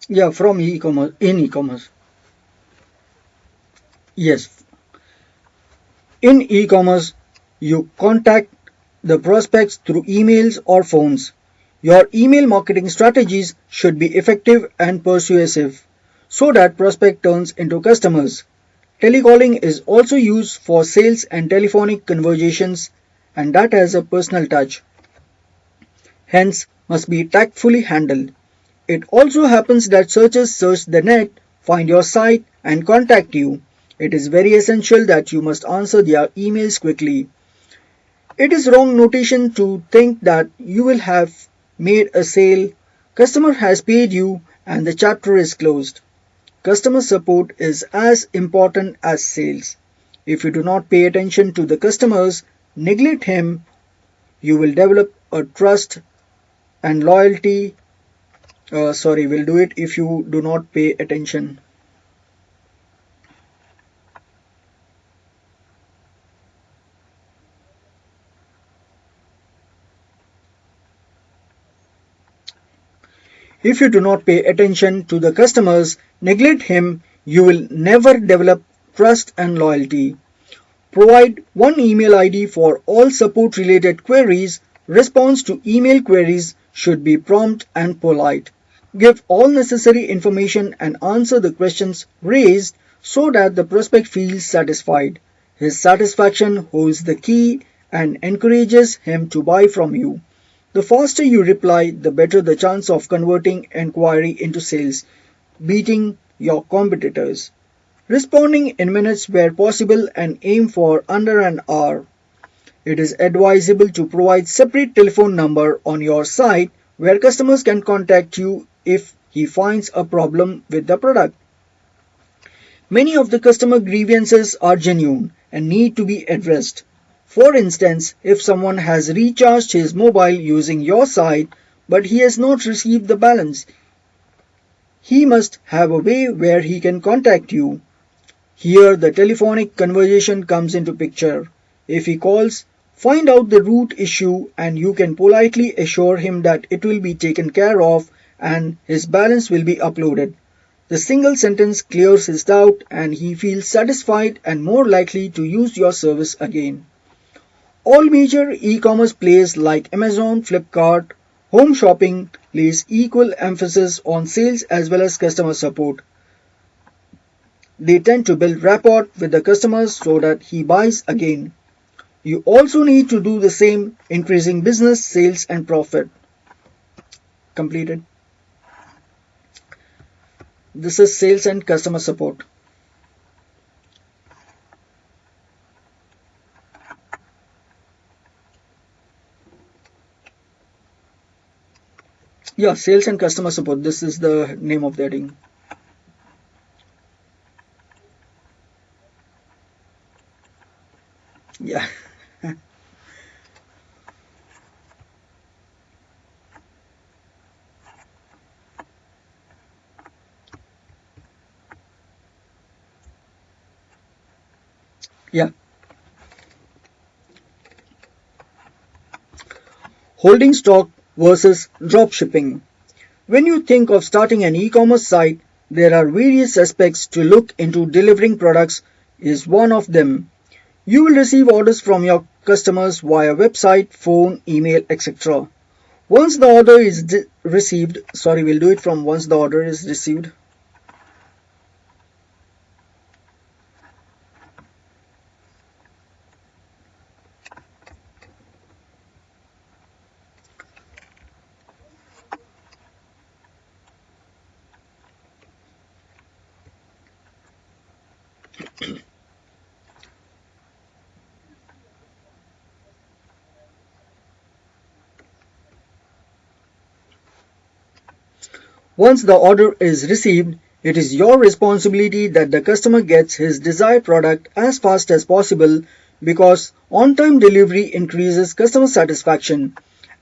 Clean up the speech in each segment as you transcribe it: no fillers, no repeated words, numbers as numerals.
Yeah, from e-commerce, in e-commerce. Yes, in e-commerce, you contact the prospects through emails or phones. Your email marketing strategies should be effective and persuasive so that prospect turns into customers. Telecalling is also used for sales and telephonic conversations, and that has a personal touch, hence must be tactfully handled. It also happens that searchers search the net, find your site, and contact you. It is very essential that you must answer their emails quickly. It is wrong notation to think that you will have made a sale, customer has paid you, and the chapter is closed. Customer support is as important as sales. If you do not pay attention to the customers, neglect him, you will develop a trust and loyalty. Sorry, will do it if you do not pay attention. If you do not pay attention to the customers, neglect him, you will never develop trust and loyalty. Provide one email ID for all support related queries. Response to email queries should be prompt and polite. Give all necessary information and answer the questions raised so that the prospect feels satisfied. His satisfaction holds the key and encourages him to buy from you. The faster you reply, the better the chance of converting inquiry into sales, beating your competitors. Responding in minutes where possible and aim for under an hour. It is advisable to provide separate telephone number on your site where customers can contact you if he finds a problem with the product. Many of the customer grievances are genuine and need to be addressed. For instance, if someone has recharged his mobile using your site but he has not received the balance, he must have a way where he can contact you. Here the telephonic conversation comes into picture. If he calls, find out the root issue and you can politely assure him that it will be taken care of and his balance will be uploaded. The single sentence clears his doubt and he feels satisfied and more likely to use your service again. All major e-commerce players like Amazon, Flipkart, Home Shopping place equal emphasis on sales as well as customer support. They tend to build rapport with the customers so that he buys again. You also need to do the same, increasing business, sales and profit. Completed. This is sales and customer support. Yeah, sales and customer support. This is the name of the heading. Yeah. Yeah. Holding stock versus drop shipping. When you think of starting an e-commerce site, there are various aspects to look into. Delivering products is one of them. You will receive orders from your customers via website, phone, email, etc. Once the order is received, sorry, we'll do it from once the order is received. Once the order is received, it is your responsibility that the customer gets his desired product as fast as possible because on-time delivery increases customer satisfaction.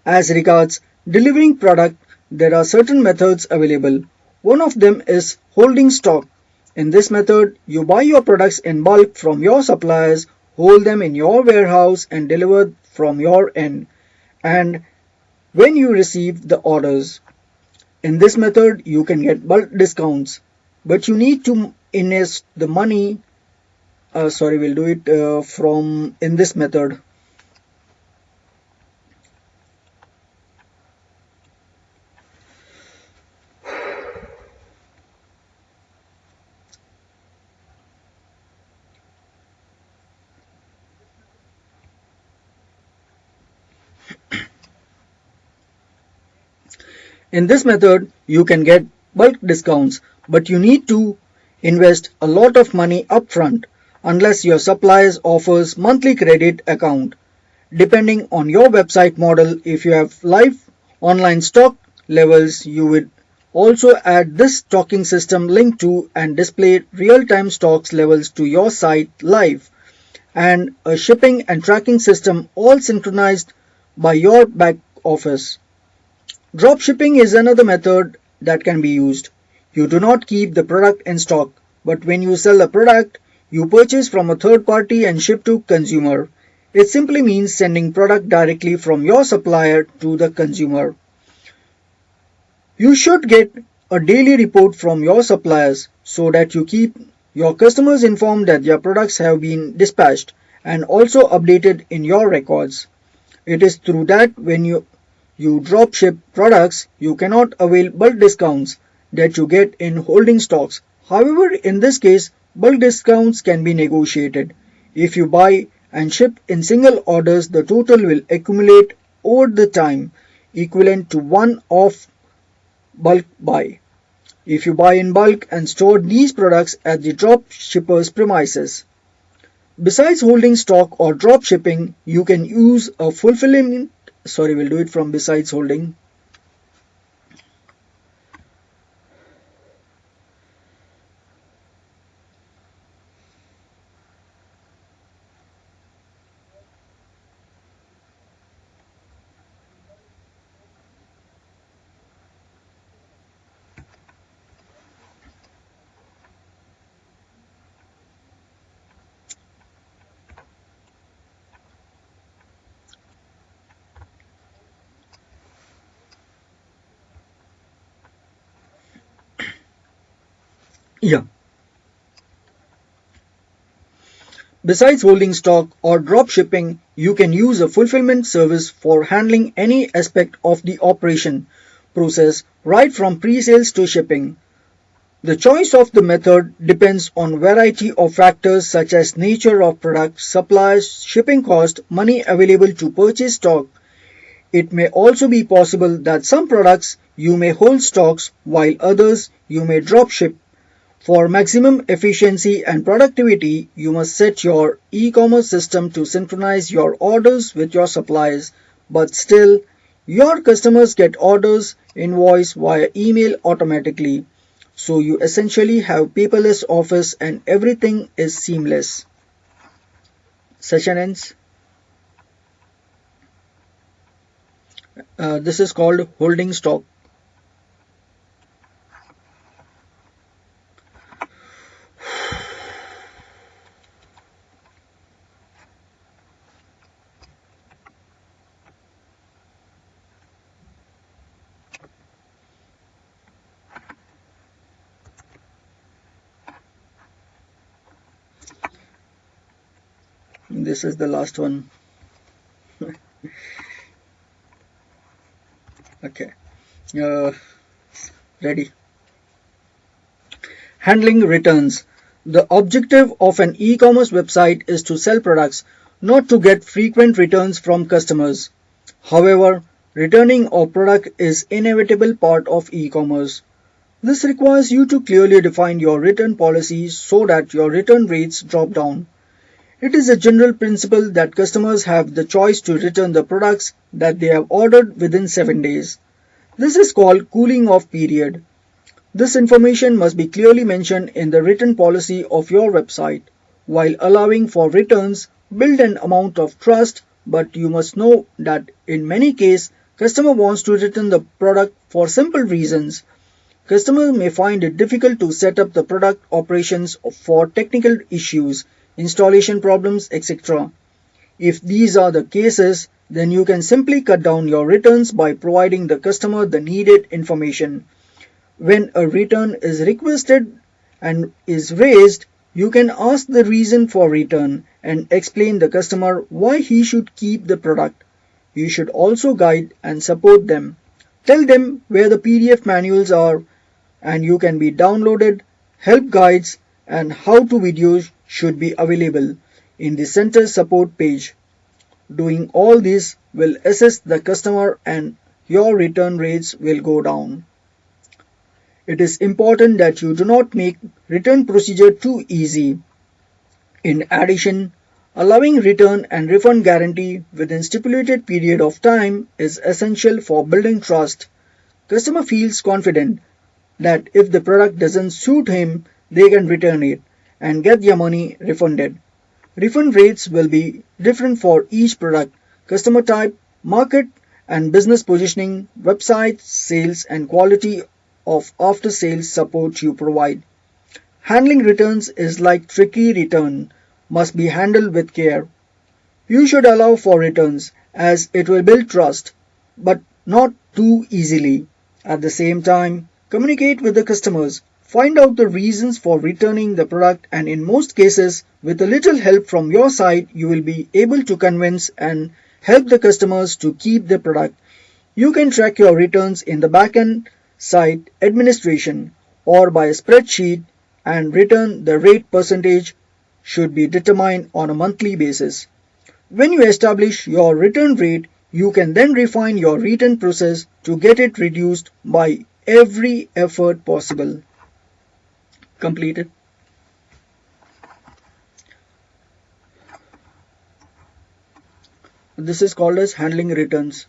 As regards delivering product, there are certain methods available. One of them is holding stock. In this method, you buy your products in bulk from your suppliers, hold them in your warehouse and deliver from your end. And when you receive the orders, In this method, you can get bulk discounts, but you need to invest the money. We'll do it from in this method. In this method, you can get bulk discounts, but you need to invest a lot of money upfront unless your supplier offers monthly credit account. Depending on your website model, if you have live online stock levels, you would also add this stocking system link to and display real-time stocks levels to your site live, and a shipping and tracking system all synchronized by your back office. Drop shipping is another method that can be used. You do not keep the product in stock, but when you sell a product, you purchase from a third party and ship to consumer. It simply means sending product directly from your supplier to the consumer. You should get a daily report from your suppliers so that you keep your customers informed that their products have been dispatched and also updated in your records. It is through that when you drop ship products, you cannot avail bulk discounts that you get in holding stocks. However, in this case, bulk discounts can be negotiated. If you buy and ship in single orders, the total will accumulate over the time, equivalent to one off bulk buy. If you buy in bulk and store these products at the drop shipper's premises. Besides holding stock or drop shipping, you can use a fulfillment. We'll do it from besides holding. Yeah. Besides holding stock or drop shipping, you can use a fulfillment service for handling any aspect of the operation process, right from pre-sales to shipping. The choice of the method depends on variety of factors such as nature of product, suppliers, shipping cost, money available to purchase stock. It may also be possible that some products you may hold stocks while others you may drop ship. For maximum efficiency and productivity, you must set your e-commerce system to synchronize your orders with your suppliers, but still, your customers get orders invoice via email automatically. So you essentially have paperless office and everything is seamless. Session ends. This is called holding stock. This is the last one. Okay. Uh, Ready. Handling returns. The objective of an e-commerce website is to sell products, not to get frequent returns from customers. However, returning a product is an inevitable part of e-commerce. This requires you to clearly define your return policies so that your return rates drop down. It is a general principle that customers have the choice to return the products that they have ordered within 7 days. This is called cooling off period. This information must be clearly mentioned in the return policy of your website. While allowing for returns, build an amount of trust, but you must know that in many cases, customer wants to return the product for simple reasons. Customers may find it difficult to set up the product operations for technical issues, installation problems, etc. If these are the cases, then you can simply cut down your returns by providing the customer the needed information. When a return is requested and is raised, you can ask the reason for return and explain the customer why he should keep the product. You should also guide and support them. Tell them where the PDF manuals are and you can be downloaded, help guides and how-to videos should be available in the center support page. Doing all this will assist the customer and your return rates will go down. It is important that you do not make return procedure too easy. In addition, allowing return and refund guarantee within stipulated period of time is essential for building trust. Customer feels confident that if the product doesn't suit him, they can return it and get their money refunded. Refund rates will be different for each product, customer type, market and business positioning, website, sales and quality of after-sales support you provide. Handling returns is like tricky return, must be handled with care. You should allow for returns as it will build trust, but not too easily. At the same time, communicate with the customers, find out the reasons for returning the product and in most cases, with a little help from your side, you will be able to convince and help the customers to keep the product. You can track your returns in the backend site administration or by a spreadsheet and return the rate percentage should be determined on a monthly basis. When you establish your return rate, you can then refine your return process to get it reduced by every effort possible. Completed. This is called as handling returns.